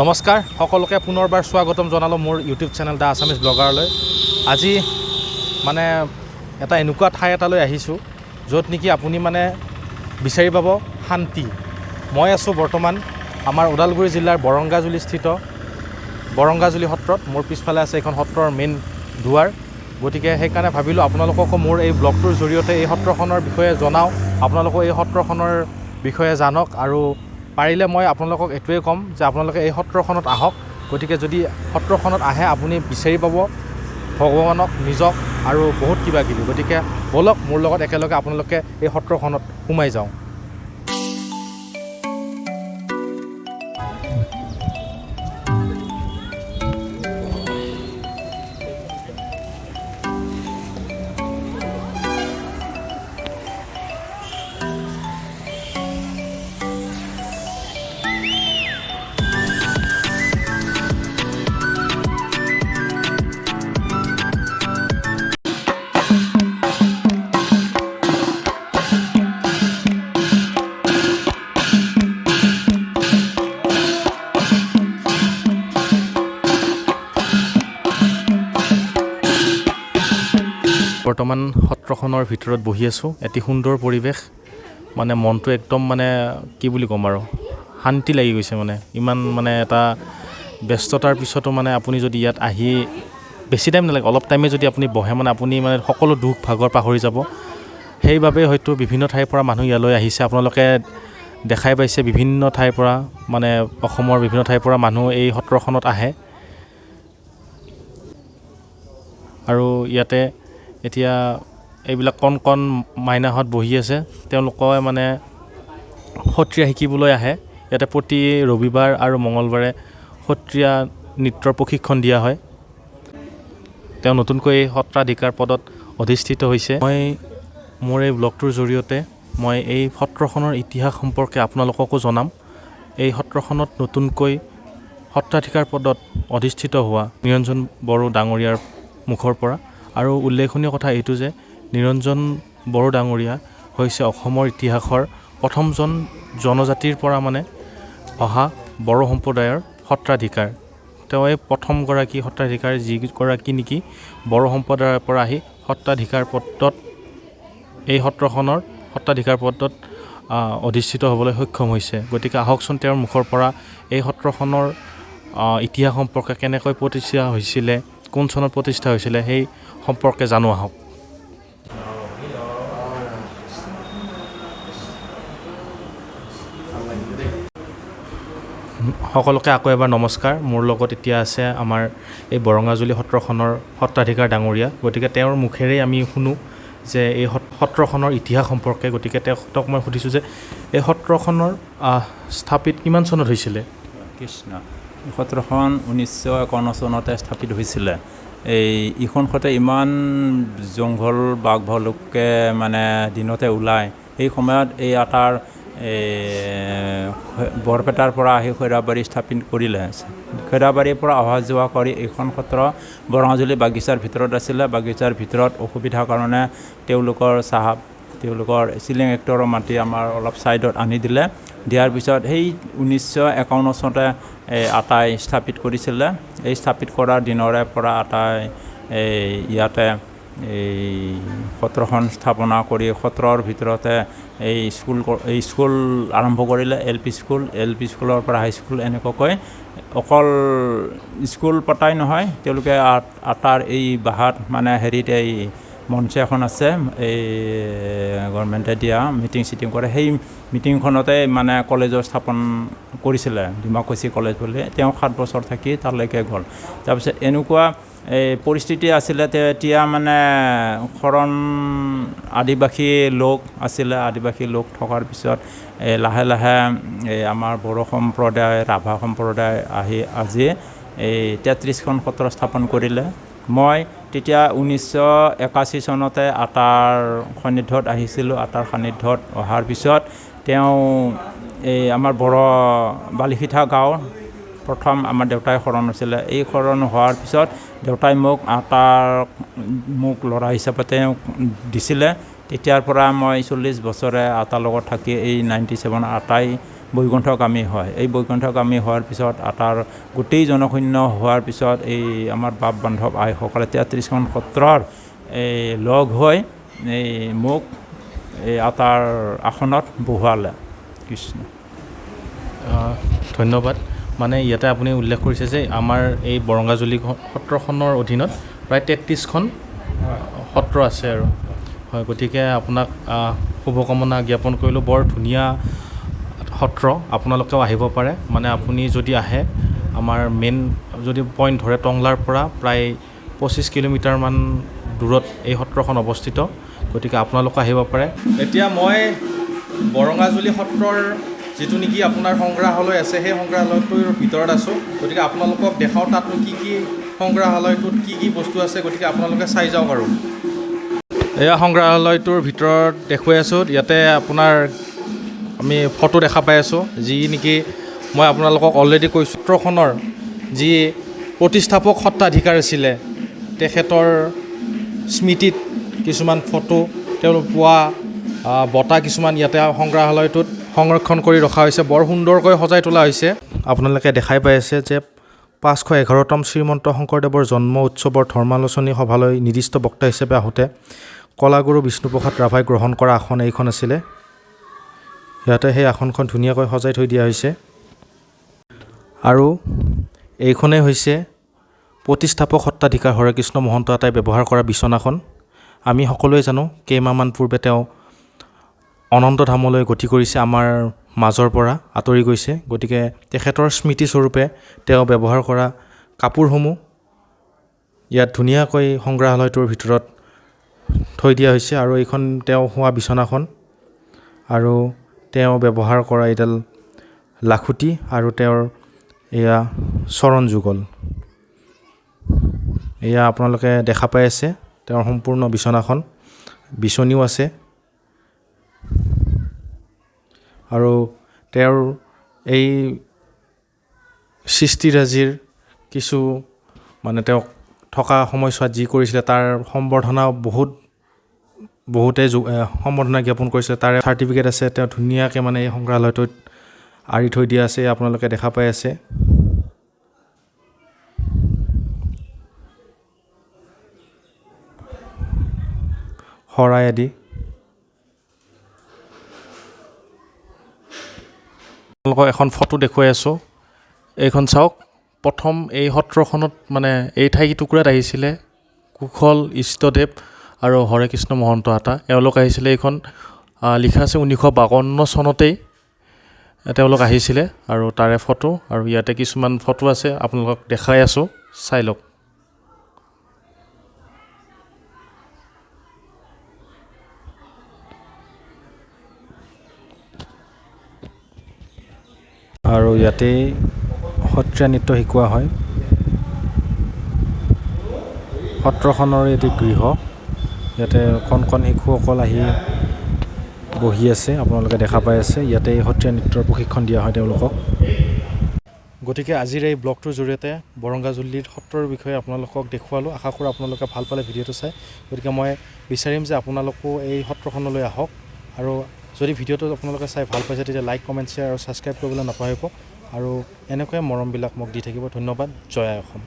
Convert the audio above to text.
নমস্কাৰ সকলোকে পুনৰবাৰ স্বাগতম জনালোঁ মোৰ ইউটিউব চেনেল দা আছামিজ ব্লগাৰলৈ। আজি মানে এটা এনেকুৱা ঠাই এটালৈ আহিছোঁ য'ত নেকি আপুনি মানে বিচাৰি পাব শান্তি। মই আছোঁ বৰ্তমান আমাৰ ওদালগুৰি জিলাৰ বৰংগাজুলিস্থিত বৰংগাজুলি সত্ৰত। মোৰ পিছফালে আছে এখন সত্ৰৰ মেইন দুৱাৰ। গতিকে সেইকাৰণে ভাবিলোঁ আপোনালোককো মোৰ এই ব্লগটোৰ জৰিয়তে এই সত্ৰখনৰ বিষয়ে জনাওঁ, আপোনালোকক এই সত্ৰখনৰ বিষয়ে জানক। আৰু পাৰিলে মই আপোনালোকক এইটোৱে ক'ম যে আপোনালোকে এই সত্ৰখনত আহক। গতিকে যদি সত্ৰখনত আহে আপুনি বিচাৰি পাব ভগৱানক, নিজক আৰু বহুত কিবা কিবি। গতিকে ব'লক মোৰ লগত একেলগে আপোনালোকে এই সত্ৰখনত সোমাই যাওঁ। বৰ্তমান সত্ৰখনৰ ভিতৰত বহি আছোঁ। এটি সুন্দৰ পৰিৱেশ, মানে মনটো একদম মানে কি বুলি ক'ম আৰু শান্তি লাগি গৈছে। মানে ইমান মানে এটা ব্যস্ততাৰ পিছতো মানে আপুনি যদি ইয়াত আহি বেছি টাইম নালাগে, অলপ টাইমে যদি আপুনি বহে মানে আপুনি মানে সকলো দুখ ভাগৰ পাহৰি যাব। সেইবাবে হয়তো বিভিন্ন ঠাইৰ পৰা মানুহ ইয়ালৈ আহিছে। আপোনালোকে দেখাই পাইছে বিভিন্ন ঠাইৰ পৰা, মানে অসমৰ বিভিন্ন ঠাইৰ পৰা মানুহ এই সত্ৰখনত আহে। আৰু ইয়াতে এতিয়া এইবিলাক কণ কণ মাইনাহঁত বহি আছে, তেওঁলোকে মানে সত্ৰীয়া শিকিবলৈ আহে। ইয়াতে প্ৰতি ৰবিবাৰ আৰু মঙলবাৰে সত্ৰীয়া নৃত্যৰ প্ৰশিক্ষণ দিয়া হয়। তেওঁ নতুনকৈ এই সত্ৰাধিকাৰ পদত অধিষ্ঠিত হৈছে। মই মোৰ এই ব্লগটোৰ জৰিয়তে মই এই সত্ৰখনৰ ইতিহাস সম্পৰ্কে আপোনালোককো জনাম। এই সত্ৰখনত নতুনকৈ সত্ৰাধিকাৰ পদত অধিষ্ঠিত হোৱা নিৰঞ্জন বড়ো ডাঙৰীয়াৰ মুখৰ পৰা। আৰু উল্লেখনীয় কথা এইটো যে নিৰঞ্জন বড়ো ডাঙৰীয়া হৈছে অসমৰ ইতিহাসৰ প্ৰথমজন জনজাতিৰ পৰা মানে অহা বড়ো সম্প্ৰদায়ৰ সত্ৰাধিকাৰ। তেওঁ এই প্ৰথমগৰাকী সত্ৰাধিকাৰ, যিগৰাকী নেকি বড়ো সম্প্ৰদায়ৰ পৰা আহি সত্ৰাধিকাৰ পদত এই সত্ৰখনৰ সত্ৰাধিকাৰ পদত অধিষ্ঠিত হ'বলৈ সক্ষম হৈছে। গতিকে আহকচোন তেওঁৰ মুখৰ পৰা এই সত্ৰখনৰ ইতিহাস সম্পৰ্কে, কেনেকৈ প্ৰতিষ্ঠা হৈছিলে, কোন চনত প্ৰতিষ্ঠা হৈছিলে, সেই সম্পৰ্কে জানো আহক। সকলোকে আকৌ এবাৰ নমস্কাৰ। মোৰ লগত এতিয়া আছে আমাৰ এই বৰঙাজুলি সত্ৰখনৰ সত্ৰাধিকাৰ ডাঙৰীয়া। গতিকে তেওঁৰ মুখেৰেই আমি শুনো যে এই সত্ৰখনৰ ইতিহাস সম্পৰ্কে। গতিকে তেওঁক মই সুধিছোঁ যে এই সত্ৰখনৰ স্থাপিত কিমান চনত হৈছিলে? কৃষ্ণ, সত্ৰখন 1951 চনতে স্থাপিত হৈছিলে। এইখন সত্ৰে ইমান জংঘল বাঘ ভালুকে মানে দিনতে ওলায়। সেই সময়ত এই আটাৰ বৰপেটাৰ পৰা আহি খৈৰাবাৰী স্থাপিত কৰিলে। খৈৰাবাৰীৰ পৰা অহা যোৱা কৰি এইখন সত্ৰ বৰঙাজুলি বাগিচাৰ ভিতৰত আছিলে। বাগিচাৰ ভিতৰত অসুবিধাৰ কাৰণে তেওঁলোকৰ চিলিং এক্টৰৰ মাটি আমাৰ অলপ ছাইডত আনি দিলে। দিয়াৰ পিছত সেই 1951 চনতে আটাই স্থাপিত কৰিছিলে। এই স্থাপিত কৰাৰ দিনৰে পৰা আটাই ইয়াতে এই সত্ৰখন স্থাপনা কৰি সত্ৰৰ ভিতৰতে এই স্কুল আৰম্ভ কৰিলে। এল পি স্কুলৰ পৰা হাইস্কুল, এনেকুৱাকৈ অকল স্কুল পতাই নহয়, তেওঁলোকে আটাৰ এই বাহাত মানে হেৰিত এই মঞ্চ এখন আছে, এই গভৰ্ণমেণ্টে দিয়া মিটিং চিটিং কৰে। সেই মিটিংখনতে মানে কলেজৰ স্থাপন কৰিছিলে, ডিমাকুচি কলেজ বুলি। তেওঁ 7 বছৰ থাকি তালৈকে গ'ল। তাৰপিছত এনেকুৱা পৰিস্থিতি আছিলে তেতিয়া মানে শৰণ আদিবাসী লোক আছিলে। আদিবাসী লোক থকাৰ পিছত লাহে লাহে আমাৰ বড়ো সম্প্ৰদায়, ৰাভা সম্প্ৰদায় আহি আজি এই 33খন সত্ৰ স্থাপন কৰিলে। মই তেতিয়া 1981 চনতে আটাৰ সান্নিধ্যত আহিছিলোঁ। আটাৰ সান্নিধ্যত অহাৰ পিছত তেওঁ এই আমাৰ বড়ো বালিখিঠা গাঁৱৰ প্ৰথম আমাৰ দেউতাই শৰণ হৈছিলে। এই শৰণ হোৱাৰ পিছত দেউতাই মোক ল'ৰা হিচাপে তেওঁ দিছিলে। তেতিয়াৰ পৰা মই 40 বছৰে আটাৰ লগত থাকি এই 97 আটাই বৈকুণ্ঠগামী হয়। এই বৈকুণ্ঠগামী হোৱাৰ পিছত আটাৰ গোটেই জনশূন্য হোৱাৰ পিছত এই আমাৰ বাপ বান্ধৱ আইসকলে 33খন সত্ৰৰ এই লগ হৈ এই মোক এই আটাৰ আসনত বহুৱালে। কৃষ্ণ। ধন্যবাদ। মানে ইয়াতে আপুনি উল্লেখ কৰিছে যে আমাৰ এই বৰঙাজুলি সত্ৰখনৰ অধীনত প্ৰায় 33খন সত্ৰ আছে আৰু হয়, গতিকে আপোনাক শুভকামনা জ্ঞাপন কৰিলোঁ। বৰ ধুনীয়া সত্ৰ, আপোনালোকেও আহিব পাৰে। মানে আপুনি যদি আহে, আমাৰ মেইন যদি পইণ্ট ধৰে টংলাৰ পৰা প্ৰায় 25 কিলোমিটাৰমান দূৰত এই সত্ৰখন অৱস্থিত, গতিকে আপোনালোকে আহিব পাৰে। এতিয়া মই বৰঙাজুলি সত্ৰৰ যিটো নেকি আপোনাৰ সংগ্ৰহালয় আছে, সেই সংগ্ৰহালয়টোৰ ভিতৰত আছোঁ। গতিকে আপোনালোকক দেখাওঁ তাতনো কি কি সংগ্ৰহালয়টোত কি কি বস্তু আছে, গতিকে আপোনালোকে চাই যাওক। আৰু এয়া সংগ্ৰহালয়টোৰ ভিতৰত দেখুৱাই আছোঁ। ইয়াতে আপোনাৰ আমি ফটো দেখা পাই আছোঁ, যি নেকি মই আপোনালোকক অলৰেডি কৈছোঁ, সত্ৰখনৰ যি প্ৰতিষ্ঠাপক সত্ৰাধিকাৰ আছিলে তেখেতৰ স্মৃতিত কিছুমান ফটো, তেওঁলোক পোৱা বঁটা কিছুমান ইয়াতে সংগ্ৰহালয়টোত সংৰক্ষণ কৰি ৰখা হৈছে। বৰ সুন্দৰকৈ সজাই তোলা হৈছে। আপোনালোকে দেখাই পাই আছে যে 511তম শ্ৰীমন্ত শংকৰদেৱৰ জন্ম উৎসৱৰ ধৰ্মালোচনী সভালৈ নিৰ্দিষ্ট বক্তা হিচাপে আহোঁতে কলাগুৰু বিষ্ণুপ্ৰসাদ ৰাভাই গ্ৰহণ কৰা আসন এইখন আছিলে। ইয়াতে সেই আসনখন ধুনীয়াকৈ সজাই থৈ দিয়া হৈছে। আৰু এইখনেই হৈছে প্ৰতিষ্ঠাপক সত্ৰাধিকাৰ হৰেকৃষ্ণ মহন্ত আটাই ব্যৱহাৰ কৰা বিচনাখন। আমি সকলোৱে জানো কেইমাহমান পূৰ্বে তেওঁ অনন্ত ধামলৈ গতি কৰিছে, আমাৰ মাজৰ পৰা আঁতৰি গৈছে। গতিকে তেখেতৰ স্মৃতিস্বৰূপে তেওঁ ব্যৱহাৰ কৰা কাপোৰসমূহ ইয়াত ধুনীয়াকৈ সংগ্ৰহালয়টোৰ ভিতৰত থৈ দিয়া হৈছে। আৰু এইখন তেওঁ শোৱা বিচনাখন, আৰু তেওঁ ব্যৱহাৰ কৰা এডাল লাখুটি, আৰু তেওঁৰ এয়া চৰণ যুগল। এয়া আপোনালোকে দেখা পাই আছে তেওঁৰ সম্পূৰ্ণ বিচনাখন, বিচনীও আছে। আৰু তেওঁৰ এই সৃষ্টিৰাজিৰ কিছু মানে তেওঁক থকা সময়ছোৱাত যি কৰিছিলে তাৰ সম্বৰ্ধনা বহুতে সম্বৰ্ধনা জ্ঞাপন কৰিছিলে, তাৰে চাৰ্টিফিকেট আছে। তেওঁ ধুনীয়াকৈ মানে এই সংগ্ৰহালয়টোত আঁৰি থৈ দিয়া আছে, আপোনালোকে দেখা পাই আছে। শৰাই আদি আপোনালোকক এখন ফটো দেখুৱাই আছোঁ। এইখন চাওক। প্ৰথম এই সত্ৰখনত মানে এই ঠাইটুকুৰাত আহিছিলে কুশল ইষ্টদেৱ আৰু হৰেকৃষ্ণ মহন্ত আটা। এওঁলোক আহিছিলে, এইখন লিখা আছে 1952 চনতেই তেওঁলোক আহিছিলে, আৰু তাৰে ফটো। আৰু ইয়াতে কিছুমান ফটো আছে, আপোনালোকক দেখাই আছোঁ, চাই লওক। আৰু ইয়াতেই সত্ৰীয়া নৃত্য শিকোৱা হয়। সত্ৰখনৰ এটি গৃহ, ইয়াতে কণ কণ শিশুসকল আহি বহি আছে, আপোনালোকে দেখা পাই আছে। ইয়াতে সত্ৰীয়া নৃত্যৰ প্ৰশিক্ষণ দিয়া হয় তেওঁলোকক। গতিকে আজিৰ এই ব্লগটোৰ জৰিয়তে বৰঙাজুলিৰ সত্ৰৰ বিষয়ে আপোনালোকক দেখুৱালোঁ। আশা কৰোঁ আপোনালোকে ভাল পালে ভিডিঅ'টো চাই। গতিকে মই বিচাৰিম যে আপোনালোকো এই সত্ৰখনলৈ আহক, আৰু যদি ভিডিঅ'টো আপোনালোকে চাই ভাল পাইছে তেতিয়া লাইক, কমেণ্ট, শ্বেয়াৰ আৰু ছাবস্ক্ৰাইব কৰিবলৈ নাপাহৰিব। আৰু এনেকুৱাই মৰমবিলাক মোক দি থাকিব। ধন্যবাদ। জয় আই অসম।